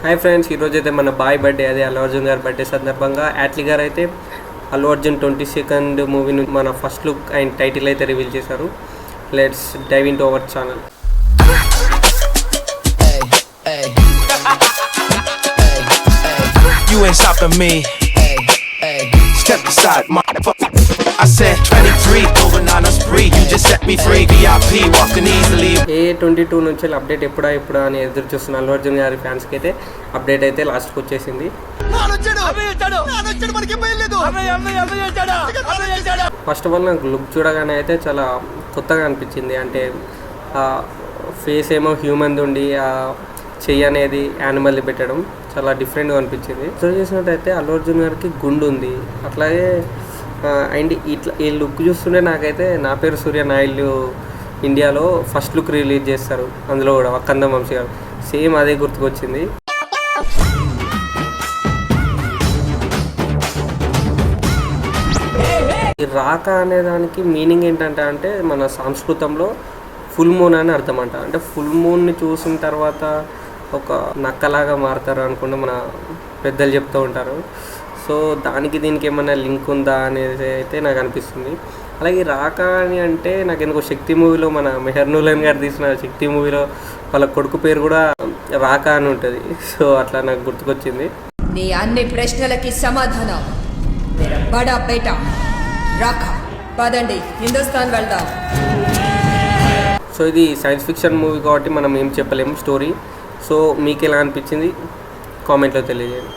Hi friends, ఈరోజు అయితే మన బాయ్ బర్త్డే, అదే అల్లు అర్జున్ గారి బర్త్డే సందర్భంగా యాట్లీ గారు అయితే అల్లు అర్జున్ 22nd మూవీని మన ఫస్ట్ లుక్ అండ్ టైటిల్ అయితే రివీల్ చేశారు. Let's dive into our channel. You ain't stopping me. Step aside, motherfucker. I said 23, going on a spree. You just set me free. VIP, walking easily. A22 నుంచి update ఎప్పుడా అని ఎదురు చూస్తున్న అల్లు అర్జున్ గారి ఫ్యాన్స్కి అయితే అప్డేట్ అయితే లాస్ట్కి వచ్చేసింది. ఫస్ట్ ఆఫ్ ఆల్ నాకు లుక్ చూడగానే అయితే చాలా కొత్తగా అనిపించింది. అంటే ఫేస్ ఏమో హ్యూమన్ ఉండి చెయ్యి అనేది యానిమల్ని పెట్టడం చాలా డిఫరెంట్గా అనిపించింది. అబ్జర్వ్ చేసినట్టయితే అల్లు అర్జున్ గారికి గుండు ఉంది. అట్లాగే అండ్ ఇట్లా ఈ లుక్ చూస్తుంటే నాకైతే నా పేరు సూర్య నాయుడు ఇండియాలో ఫస్ట్ లుక్ రిలీజ్ చేస్తారు, అందులో కూడా వక్కందం వంశీ గారు, సేమ్ అదే గుర్తుకొచ్చింది. ఈ రాక అనే దానికి మీనింగ్ ఏంటంటే అంటే మన సంస్కృతంలో ఫుల్ మూన్ అని అర్థం అంట. అంటే ఫుల్ మూన్ని చూసిన తర్వాత ఒక నక్కలాగా మారుతారు అనుకుంటే మన పెద్దలు చెప్తూ ఉంటారు. సో దానికి దీనికి ఏమైనా లింక్ ఉందా అనేది అయితే నాకు అనిపిస్తుంది. అలాగే రాక అని అంటే నాకు ఎందుకో శక్తి మూవీలో మన మెహర్నూలన్ గారు తీసిన శక్తి మూవీలో వాళ్ళ కొడుకు పేరు కూడా రాక అని ఉంటుంది. సో అట్లా నాకు గుర్తుకొచ్చింది. నీ అన్ని ప్రశ్నలకి సమాధానం బడా బేటా రాక. పదండి హిందుస్థాన్ వెళ్దాం. సో ఇది సైన్స్ ఫిక్షన్ మూవీ కాబట్టి మనం ఏం చెప్పలేము స్టోరీ. సో మీకు ఎలా అనిపించింది కామెంట్లో తెలియజేయండి.